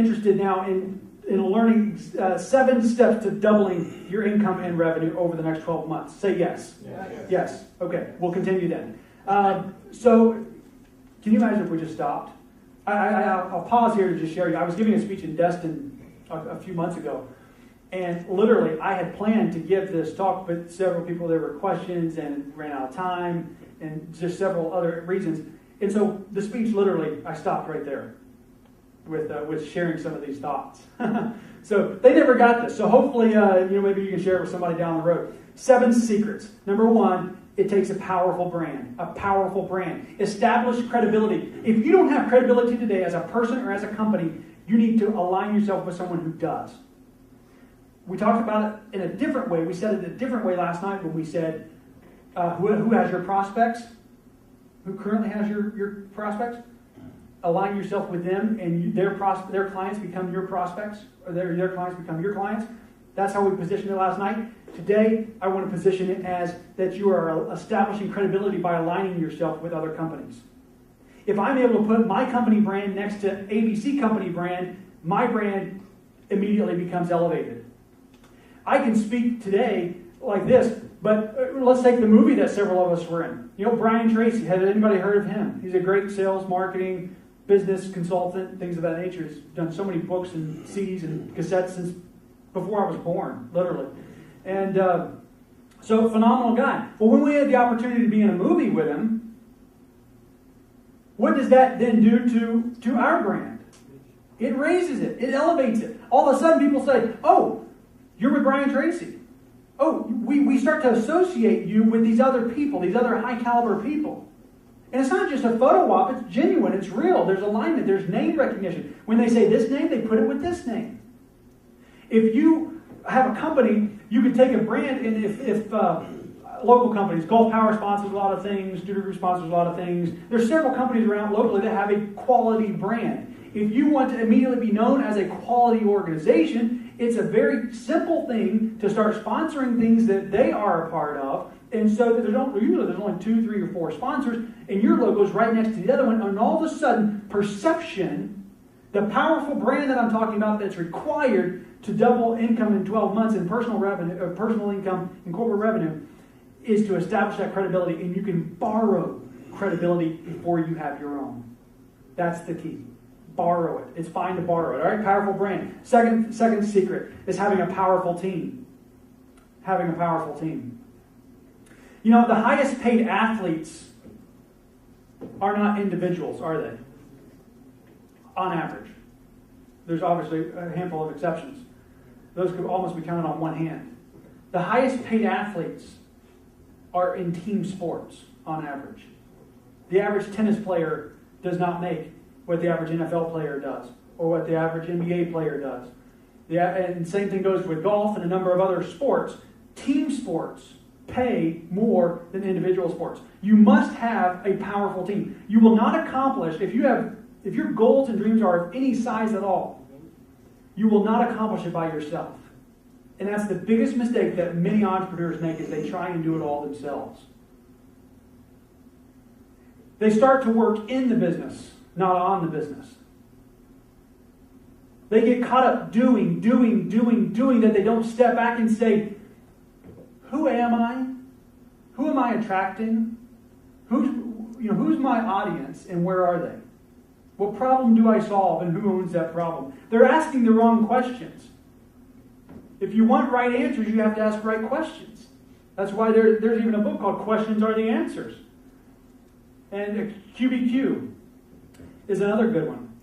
interested now in learning 7 steps to doubling your income and revenue over the next 12 months? Say yes. Yes. Okay, we'll continue then. So, can you imagine if we just stopped? I'll pause here to just share you. I was giving a speech in Destin a few months ago, and literally I had planned to give this talk, but several people, there were questions and ran out of time, and just several other reasons. And so the speech, literally, I stopped right there with sharing some of these thoughts. So they never got this. So hopefully, maybe you can share it with somebody down the road. 7 secrets. Number 1, it takes a powerful brand. A powerful brand. Establish credibility. If you don't have credibility today as a person or as a company, you need to align yourself with someone who does. We talked about it in a different way. We said it a different way last night when we said, who has your prospects? Who currently has your prospects? Align yourself with them, and their clients become your prospects, or their clients become your clients. That's how we positioned it last night. Today, I want to position it as that you are establishing credibility by aligning yourself with other companies. If I'm able to put my company brand next to ABC company brand, my brand immediately becomes elevated. I can speak today like this, but let's take the movie that several of us were in. Brian Tracy. Has anybody heard of him? He's a great sales, marketing, business consultant, things of that nature. He's done so many books and CDs and cassettes since before I was born, literally. And so, phenomenal guy. Well, when we had the opportunity to be in a movie with him, what does that then do to our brand? It raises it. It elevates it. All of a sudden, people say, oh, you're with Brian Tracy. Oh, we start to associate you with these other people, these other high-caliber people. And it's not just a photo op. It's genuine. It's real. There's alignment. There's name recognition. When they say this name, they put it with this name. If you have a company, you can take a brand, and if local companies, Gulf Power sponsors a lot of things, Duty Group sponsors a lot of things. There's several companies around locally that have a quality brand. If you want to immediately be known as a quality organization, it's a very simple thing to start sponsoring things that they are a part of. And so there's only 2, 3, or 4 sponsors, and your logo is right next to the other one. And all of a sudden, perception, the powerful brand that I'm talking about that's required to double income in 12 months in personal revenue, or personal income and corporate revenue, is to establish that credibility. And you can borrow credibility before you have your own. That's the key. Borrow it. It's fine to borrow it. All right, powerful brand. Second secret is having a powerful team. Having a powerful team. The highest paid athletes are not individuals, are they? On average. There's obviously a handful of exceptions. Those could almost be counted on one hand. The highest paid athletes are in team sports, on average. The average tennis player does not make what the average NFL player does, or what the average NBA player does. And same thing goes with golf and a number of other sports. Team sports pay more than individual sports. You must have a powerful team. You will not accomplish, if your goals and dreams are of any size at all, you will not accomplish it by yourself. And that's the biggest mistake that many entrepreneurs make, is they try and do it all themselves. They start to work in the business, not on the business. They get caught up doing, that they don't step back and say, who am I? Who am I attracting? Who's my audience and where are they? What problem do I solve and who owns that problem? They're asking the wrong questions. If you want right answers, you have to ask right questions. That's why there's even a book called Questions Are the Answers. And QBQ is another good one.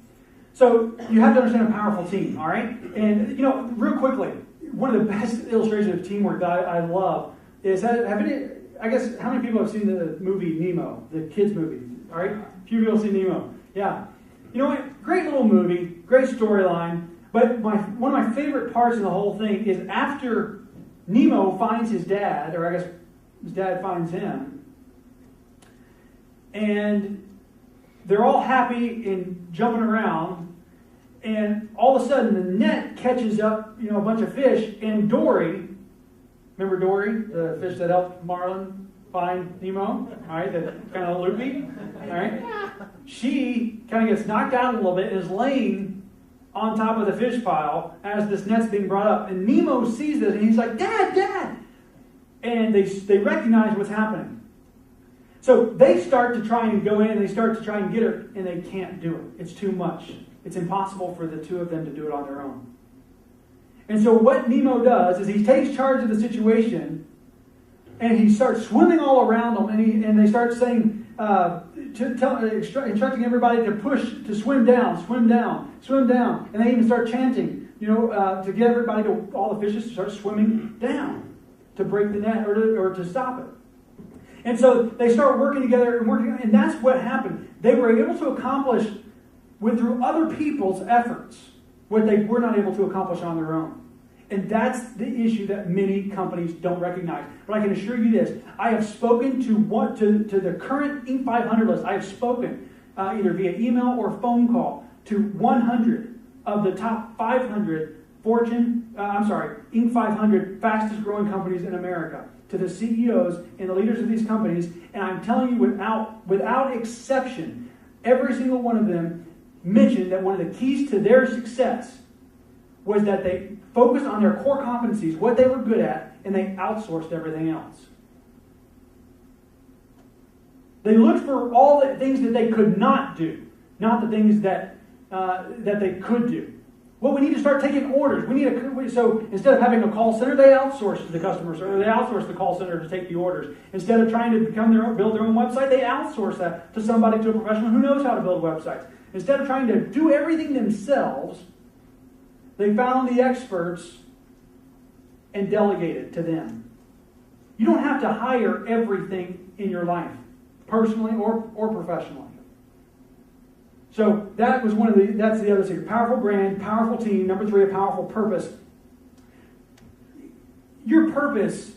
So you have to understand a powerful team, all right? And, real quickly, one of the best illustrations of teamwork that I love is, how many people have seen the movie Nemo, the kids movie, all right? A few people have seen Nemo. Yeah. You know what? Great little movie, great storyline, but one of my favorite parts of the whole thing is after Nemo finds his dad, or I guess his dad finds him, and they're all happy and jumping around, and all of a sudden the net catches up, a bunch of fish, and Dory, remember Dory, the fish that helped Marlin find Nemo, all right, the kind of loopy, all right, she kind of gets knocked out a little bit and is laying on top of the fish pile as this net's being brought up. And Nemo sees this and he's like, Dad, Dad! And they recognize what's happening. So they start to try and go in and they start to try and get her, and they can't do it. It's too much. It's impossible for the two of them to do it on their own. And so what Nemo does is he takes charge of the situation and he starts swimming all around them, and they start saying, instructing everybody to push, to swim down, swim down, swim down. And they even start chanting, to get everybody to, all the fishes to start swimming down to break the net or to stop it. And so they start working together and that's what happened. They were able to accomplish through other people's efforts what they were not able to accomplish on their own. And that's the issue that many companies don't recognize. But I can assure you this, I have spoken to the current Inc. 500 list. I have spoken either via email or phone call to 100 of the top 500 Inc. 500 fastest growing companies in America, to the CEOs and the leaders of these companies. And I'm telling you without exception, every single one of them mentioned that one of the keys to their success was that they focused on their core competencies, what they were good at, and they outsourced everything else. They looked for all the things that they could not do, not the things that they could do. Well, we need to start taking orders. So instead of having a call center, they outsource to the customers, or they outsource the call center to take the orders. Instead of trying to build their own website, they outsource that to somebody, to a professional who knows how to build websites. Instead of trying to do everything themselves, they found the experts and delegated to them. You don't have to hire everything in your life, personally or professionally. So that's the other secret. Powerful brand, powerful team. Number 3, a powerful purpose. Your purpose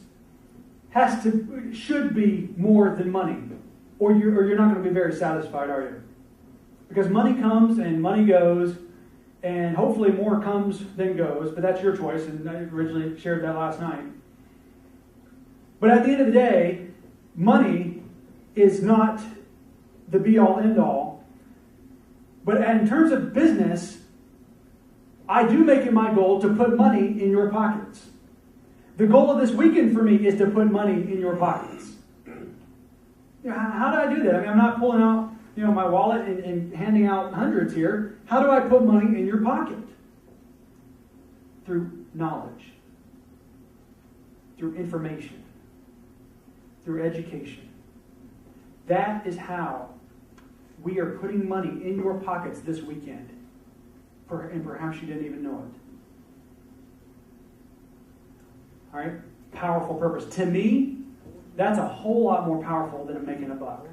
should be more than money, or you're not going to be very satisfied, are you? Because money comes and money goes, and hopefully more comes than goes, but that's your choice, and I originally shared that last night. But at the end of the day, money is not the be-all, end-all. But in terms of business, I do make it my goal to put money in your pockets. The goal of this weekend for me is to put money in your pockets. How do I do that? I mean, I'm not pulling out my wallet and handing out hundreds here. How do I put money in your pocket? Through knowledge, through information, through education. That is how we are putting money in your pockets this weekend. And perhaps you didn't even know it. All right? Powerful purpose. To me, that's a whole lot more powerful than making a buck.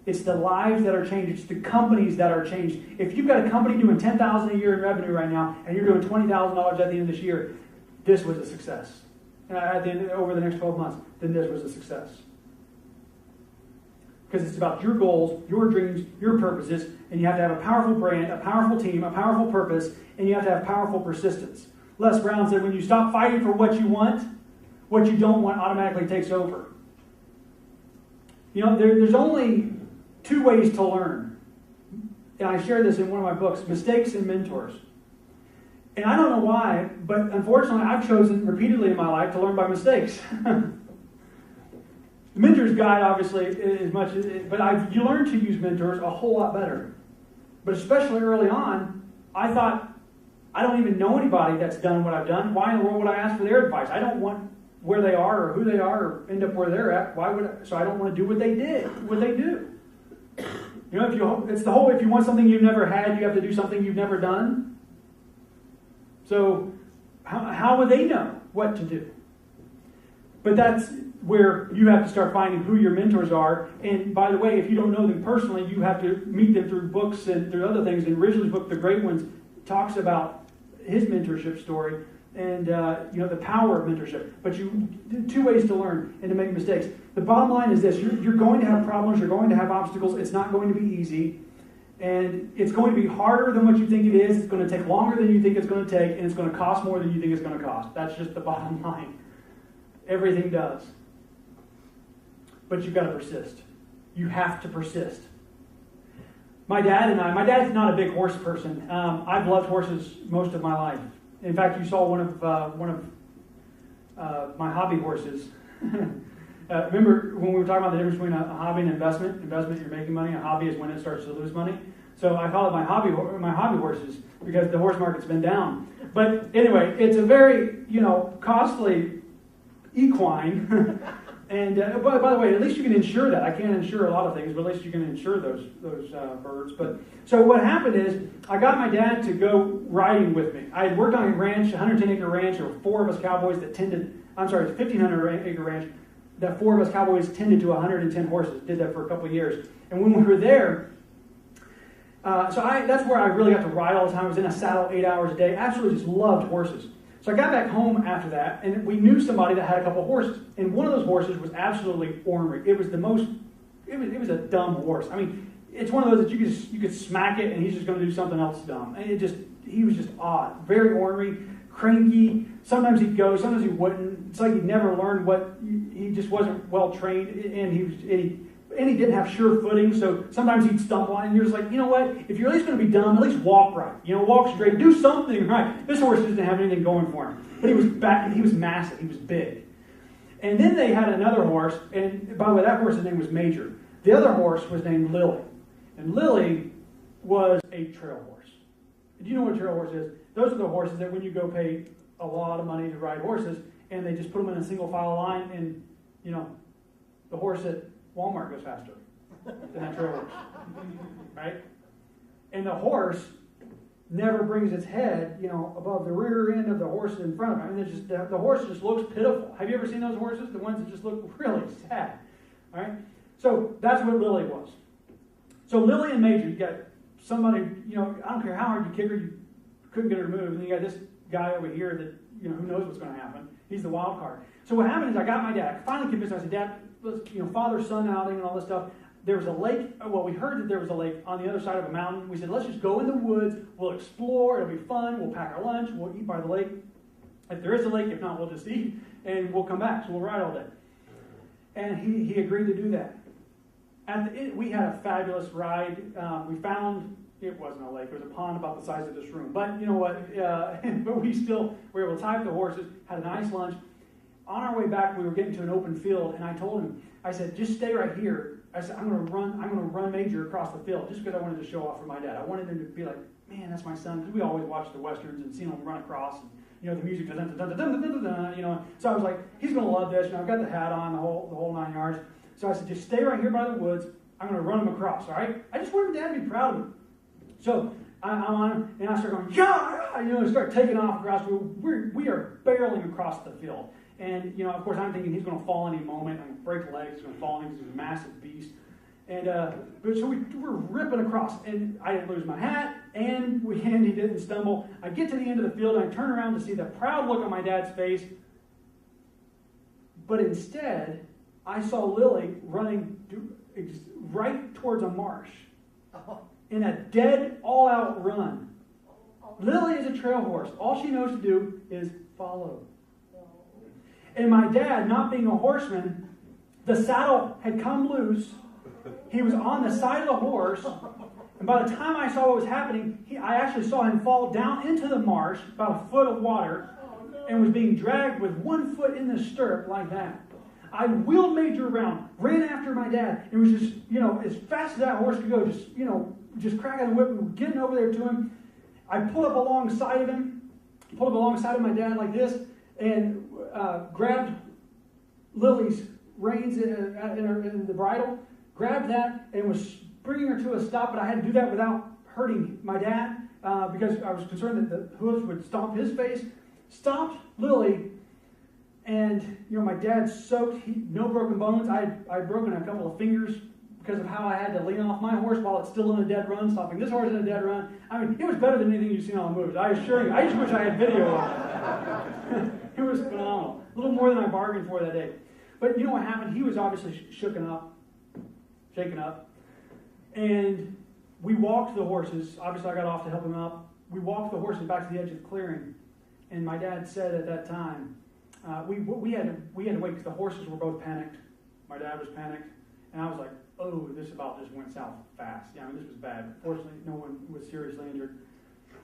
It's the lives that are changed. It's the companies that are changed. If you've got a company doing $10,000 a year in revenue right now, and you're doing $20,000 at the end of this year, this was a success. Over the next 12 months, then this was a success. Because it's about your goals, your dreams, your purposes, and you have to have a powerful brand, a powerful team, a powerful purpose, and you have to have powerful persistence. Les Brown said, when you stop fighting for what you want, what you don't want automatically takes over. There's only 2 ways to learn. And I share this in one of my books, Mistakes and Mentors. And I don't know why, but unfortunately I've chosen repeatedly in my life to learn by mistakes. The Mentor's Guide, obviously, but you learn to use mentors a whole lot better. But especially early on, I thought, I don't even know anybody that's done what I've done. Why in the world would I ask for their advice? I don't want where they are or who they are or end up where they're at. So I don't want to do what they do. If you want something you've never had, you have to do something you've never done. So how would they know what to do? But that's where you have to start finding who your mentors are. And by the way, if you don't know them personally, you have to meet them through books and through other things. And Ridgely's book, The Great Ones, talks about his mentorship story and the power of mentorship. But 2 ways to learn and to make mistakes. The bottom line is this: you're going to have problems, you're going to have obstacles. It's not going to be easy, and it's going to be harder than what you think it is. It's going to take longer than you think it's going to take, and it's going to cost more than you think it's going to cost. That's just the bottom line. Everything does. But you've got to persist. You have to persist. my dad's not a big horse person. I've loved horses most of my life. In fact, you saw one of my hobby horses. Remember when we were talking about the difference between a hobby and investment? Investment, you're making money. A hobby is when it starts to lose money. So I call it my hobby horses because the horse market's been down. But anyway, it's a very costly equine. And by the way, at least you can insure that. I can't insure a lot of things, but at least you can insure those birds. But so what happened is I got my dad to go riding with me. I had worked on a ranch, a 110-acre ranch. There were 4 of us cowboys that tended. I'm sorry, it's a 1,500-acre ranch. That 4 of us cowboys tended to 110 horses. Did that for a couple of years. And when we were there, that's where I really got to ride all the time. I was in a saddle 8 hours a day. Absolutely just loved horses. So I got back home after that, and we knew somebody that had a couple horses. And one of those horses was absolutely ornery. It was it was a dumb horse. I mean, it's one of those that you could smack it, and he's just going to do something else dumb. And he was just odd, very ornery, cranky. Sometimes he'd go, sometimes he wouldn't. It's like he'd never learned he just wasn't well trained, and he didn't have sure footing, so sometimes he'd stumble on it, and you're just like, you know what? If you're at least going to be dumb, at least walk right. Walk straight, do something right. This horse didn't have anything going for him. But he was massive, he was big. And then they had another horse, and by the way, that horse's name was Major. The other horse was named Lily. And Lily was a trail horse. Do you know what a trail horse is? Those are the horses that when you go pay a lot of money to ride horses, and they just put them in a single file line, and, the horse at Walmart goes faster than that trail horse, right? And the horse never brings its head, above the rear end of the horse in front of him. I mean, the horse just looks pitiful. Have you ever seen those horses? The ones that just look really sad, all right? So that's what Lily was. So Lily and Major, you got somebody, I don't care how hard you kick her, you couldn't get her to move. And you got this guy over here that, who knows what's going to happen. He's the wild card. So what happened is I got my dad. I finally convinced him. I said, Dad, let's, father-son outing and all this stuff. There was a lake. Well, we heard that there was a lake on the other side of a mountain. We said, let's just go in the woods. We'll explore. It'll be fun. We'll pack our lunch. We'll eat by the lake. If there is a lake, if not, we'll just eat. And we'll come back. So we'll ride all day. And he agreed to do that. We had a fabulous ride. We found, it wasn't a lake. It was a pond about the size of this room. But you know what? But we still were able to tie up the horses, had a nice lunch. On our way back, we were getting to an open field, and I told him, I said, just stay right here. I said, I'm going to run Major across the field, just because I wanted to show off for my dad. I wanted him to be like, man, that's my son. Because we always watched the Westerns and seen him run across, and the music, So I was like, he's going to love this. I've got the hat on, the whole 9 yards. So I said, just stay right here by the woods. I'm going to run him across, all right? I just wanted Dad to be proud of him. So I'm on him, and I start going, yeah, start taking off across. We are barreling across the field. And, of course, I'm thinking he's going to fall any moment. I'm going to break legs. He's going to fall in because he's a massive beast. And but so we're ripping across. And I didn't lose my hat, and he didn't stumble. I get to the end of the field, and I turn around to see the proud look on my dad's face. But instead, I saw Lily running right towards a marsh in a dead, all-out run. Lily is a trail horse. All she knows to do is follow. And my dad, not being a horseman, the saddle had come loose. He was on the side of the horse. And by the time I saw what was happening, I actually saw him fall down into the marsh, about a foot of water, and was being dragged with 1 foot in the stirrup like that. I wheeled Major around, ran after my dad, and was just, as fast as that horse could go, just cracking the whip and getting over there to him. I pulled up alongside of him, pulled up alongside of my dad like this, and grabbed Lily's reins in the bridle, grabbed that, and was bringing her to a stop, but I had to do that without hurting my dad, because I was concerned that the hooves would stomp his face. Stopped Lily, and my dad's soaked, no broken bones. I'd broken a couple of fingers because of how I had to lean off my horse while it's still in a dead run, stopping this horse in a dead run. I mean, it was better than anything you've seen on the movies. I assure you. I just wish I had video of it. It was phenomenal. A little more than I bargained for that day. But you know what happened? He was obviously shaken up. And we walked the horses. Obviously, I got off to help him up. We walked the horses back to the edge of the clearing. And my dad said at that time, we had to wait because the horses were both panicked. My dad was panicked. And I was like, oh, this about just went south fast. Yeah, I mean, this was bad. Fortunately, no one was seriously injured.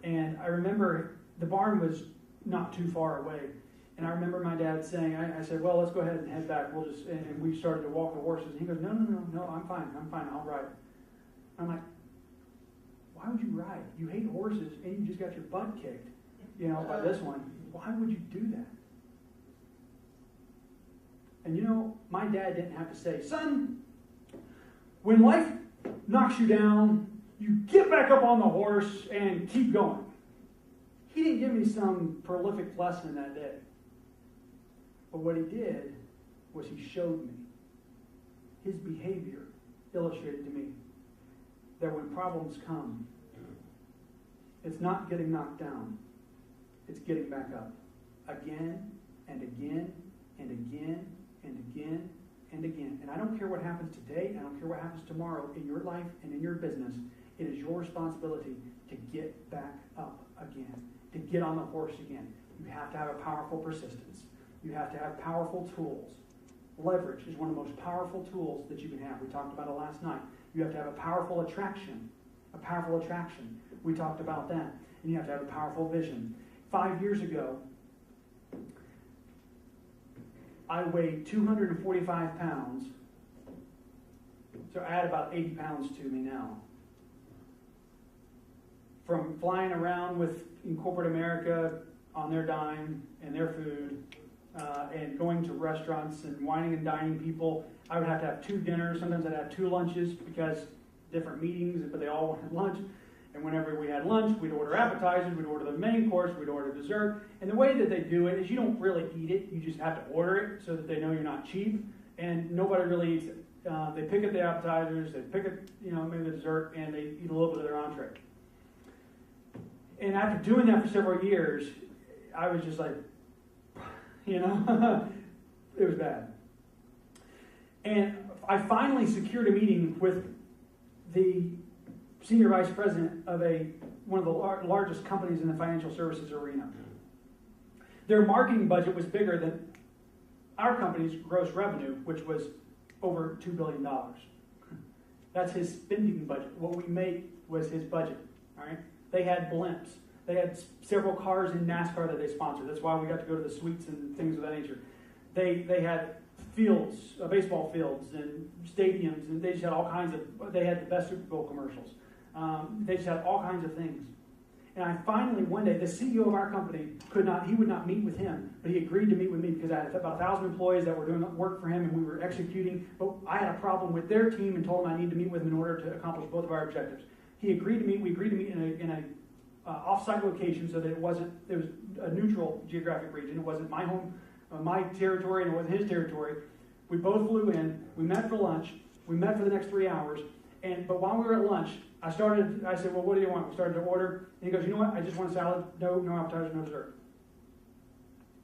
And I remember the barn was not too far away. And I remember my dad saying, I said, well, let's go ahead and head back. And we started to walk the horses. And he goes, no, I'm fine, I'll ride. I'm like, why would you ride? You hate horses and you just got your butt kicked, by this one. Why would you do that? And my dad didn't have to say, son, when life knocks you down, you get back up on the horse and keep going. He didn't give me some prolific lesson that day. But what he did was he showed me. His behavior illustrated to me that when problems come, it's not getting knocked down. It's getting back up. Again and again and again and again and again. And I don't care what happens today. I don't care what happens tomorrow in your life and in your business. It is your responsibility to get back up again, to get on the horse again. You have to have a powerful persistence. You have to have powerful tools. Leverage is one of the most powerful tools that you can have. We talked about it last night. You have to have a powerful attraction. A powerful attraction. We talked about that. And you have to have a powerful vision. 5 years ago, I weighed 245 pounds. So add about 80 pounds to me now. From flying around in corporate America on their dime and their food, and going to restaurants and wining and dining people. I would have to have 2 dinners. Sometimes I'd have 2 lunches because different meetings, but they all wanted lunch. And whenever we had lunch, we'd order appetizers, we'd order the main course, we'd order dessert. And the way that they do it is you don't really eat it. You just have to order it so that they know you're not cheap. And nobody really eats it. They pick up the appetizers, they pick up, maybe the dessert, and they eat a little bit of their entree. And after doing that for several years, I was just like, it was bad. And I finally secured a meeting with the senior vice president of one of the largest companies in the financial services arena. Their marketing budget was bigger than our company's gross revenue, which was over $2 billion. That's his spending budget. What we make was his budget. All right. They had blimps. They had several cars in NASCAR that they sponsored. That's why we got to go to the suites and things of that nature. They had fields, baseball fields and stadiums, and they just had all kinds of, they had the best Super Bowl commercials. They just had all kinds of things. And I finally, one day, the CEO of our company he would not meet with him, but he agreed to meet with me because I had about 1,000 employees that were doing work for him and we were executing. But I had a problem with their team and told him I needed to meet with him in order to accomplish both of our objectives. He agreed to meet. We agreed to meet in a off-site location so that it was a neutral geographic region. It wasn't my home, my territory, and it wasn't his territory. We both flew in. We met for lunch. We met for the next 3 hours. But while we were at lunch, I said, well, what do you want? We started to order. And he goes, you know what? I just want a salad. No appetizer, no dessert.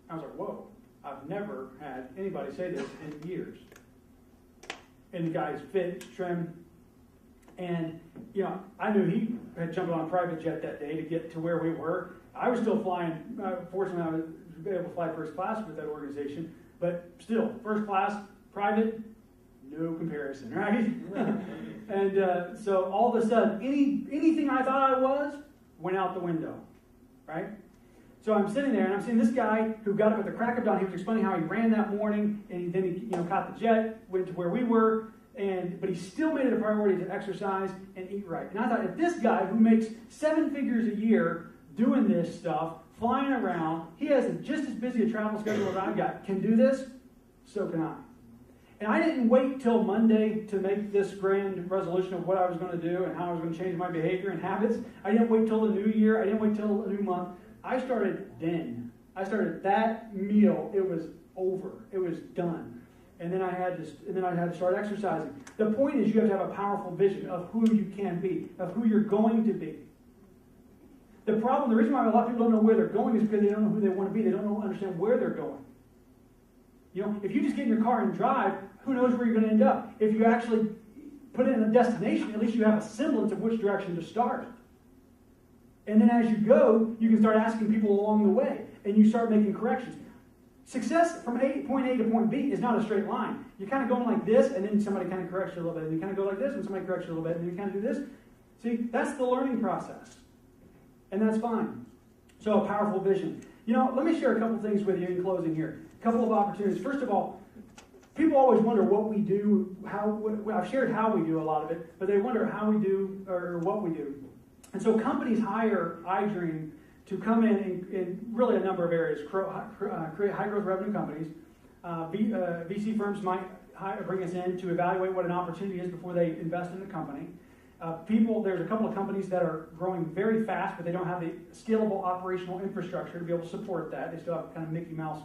I was like, whoa. I've never had anybody say this in years. And the guy's fit, trim. And, I knew he had jumped on a private jet that day to get to where we were. I was still flying. Fortunately, I was able to fly first class with that organization. But still, first class, private, no comparison, right? And so all of a sudden, anything I thought I was went out the window, right? So I'm sitting there and I'm seeing this guy who got up at the crack of dawn. He was explaining how he ran that morning and then he caught the jet, went to where we were, but he still made it a priority to exercise and eat right. And I thought, if this guy who makes 7 figures a year doing this stuff, flying around, he has just as busy a travel schedule as I've got, can do this, so can I. And I didn't wait till Monday to make this grand resolution of what I was going to do and how I was going to change my behavior and habits. I didn't wait till the new year. I didn't wait till a new month. I started then. I started that meal. It was over. It was done. And then I had to start exercising. The point is, you have to have a powerful vision of who you can be, of who you're going to be. The reason why a lot of people don't know where they're going is because they don't know who they want to be. They don't understand where they're going. If you just get in your car and drive, who knows where you're going to end up? If you actually put in a destination, at least you have a semblance of which direction to start. And then as you go, you can start asking people along the way, and you start making corrections. Success from point A to point B is not a straight line. You're kind of going like this, and then somebody kind of corrects you a little bit, and you kind of go like this, and somebody corrects you a little bit, and you kind of do this. See, that's the learning process, and that's fine. So a powerful vision. Let me share a couple things with you in closing here. A couple of opportunities. First of all, people always wonder what we do, I've shared how we do a lot of it, but they wonder how we do or what we do. And so companies hire iDream to come in really a number of areas, create high-growth revenue companies. VC firms might bring us in to evaluate what an opportunity is before they invest in the company. There's a couple of companies that are growing very fast, but they don't have the scalable operational infrastructure to be able to support that. They still have kind of Mickey Mouse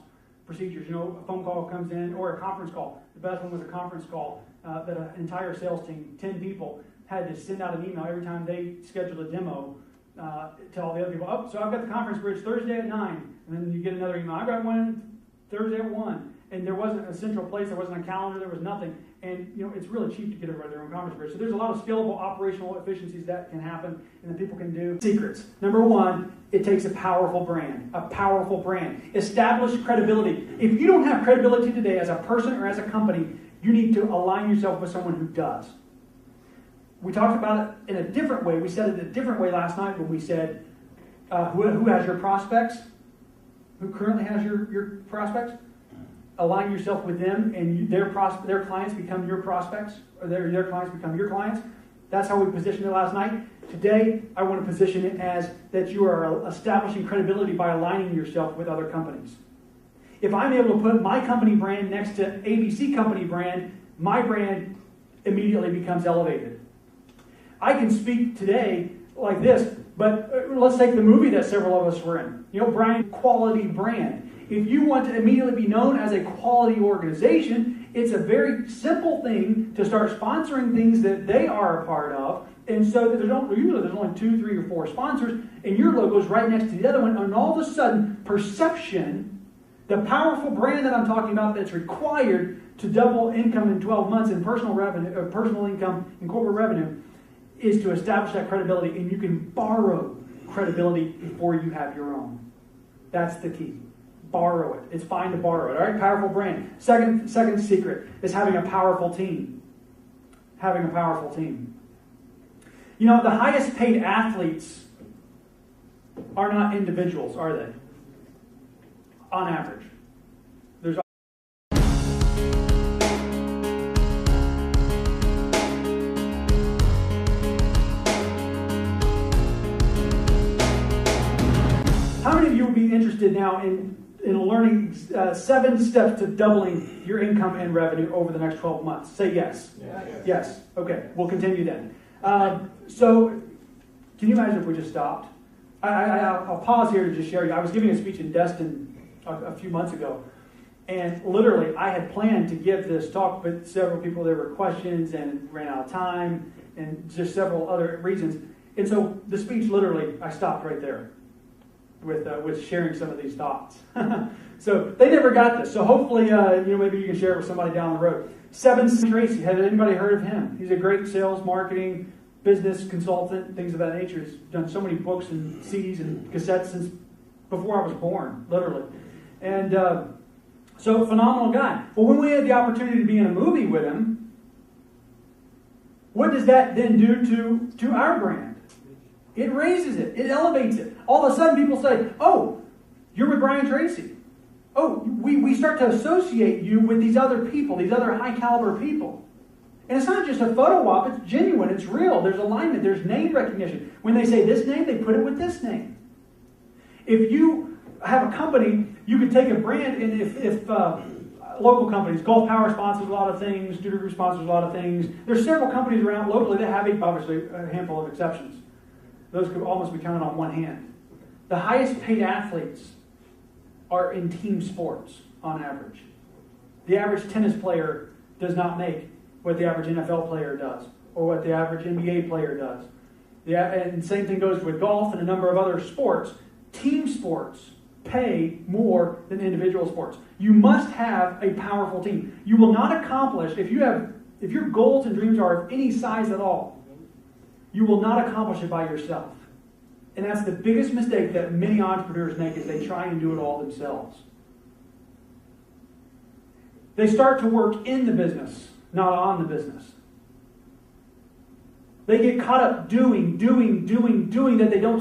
procedures. A phone call comes in, or a conference call. The best one was a conference call that an entire sales team, 10 people, had to send out an email every time they scheduled a demo to all the other people. So I've got the conference bridge Thursday at 9, and then you get another email. I've got one Thursday at 1, and there wasn't a central place, there wasn't a calendar, there was nothing. And it's really cheap to get everybody their own conference bridge. So there's a lot of scalable operational efficiencies that can happen and that people can do. Secrets. Number one, it takes a powerful brand. A powerful brand. Establish credibility. If you don't have credibility today as a person or as a company, you need to align yourself with someone who does. We talked about it in a different way. We said it a different way last night when we said, who has your prospects? Who currently has your prospects? Align yourself with them, and their clients become your prospects, or their clients become your clients. That's how we positioned it last night. Today, I want to position it as that you are establishing credibility by aligning yourself with other companies. If I'm able to put my company brand next to ABC company brand, my brand immediately becomes elevated. I can speak today like this, but let's take the movie that several of us were in. Brian, quality brand. If you want to immediately be known as a quality organization, it's a very simple thing to start sponsoring things that they are a part of. And so there's only 2, 3, or 4 sponsors, and your logo is right next to the other one. And all of a sudden, perception, the powerful brand that I'm talking about that's required to double income in 12 months in personal income and corporate revenue, is to establish that credibility. And you can borrow credibility before you have your own. That's the key. Borrow it. It's fine to borrow it. All right, powerful brand. Second secret is having a powerful team. Having a powerful team. The highest paid athletes are not individuals, are they? On average. How many of you would be interested now in learning 7 steps to doubling your income and revenue over the next 12 months? Say yes. Yes. Okay, we'll continue then. So, can you imagine if we just stopped? I'll pause here to just share you. I was giving a speech in Destin a few months ago, and literally I had planned to give this talk, but several people, there were questions and ran out of time, and just several other reasons. And so the speech, literally, I stopped right there with sharing some of these thoughts. So they never got this. So hopefully, maybe you can share it with somebody down the road. Tracy, has anybody heard of him? He's a great sales, marketing, business consultant, things of that nature. He's done so many books and CDs and cassettes since before I was born, literally. And so phenomenal guy. Well, when we had the opportunity to be in a movie with him, what does that then do to our brand? It raises it. It elevates it. All of a sudden, people say, "Oh, you're with Brian Tracy." Oh, we start to associate you with these other people, these other high-caliber people. And it's not just a photo op. It's genuine. It's real. There's alignment. There's name recognition. When they say this name, they put it with this name. If you have a company, you could take a brand, and if local companies, Gulf Power sponsors a lot of things, Studer Group sponsors a lot of things. There's several companies around locally that have, obviously, a handful of exceptions. Those could almost be counted on one hand. The highest paid athletes are in team sports on average. The average tennis player does not make what the average NFL player does or what the average NBA player does. And same thing goes with golf and a number of other sports. Team sports pay more than individual sports. You must have a powerful team. You will not accomplish, if your goals and dreams are of any size at all, you will not accomplish it by yourself. And that's the biggest mistake that many entrepreneurs make, is they try and do it all themselves. They start to work in the business, not on the business. They get caught up doing that they don't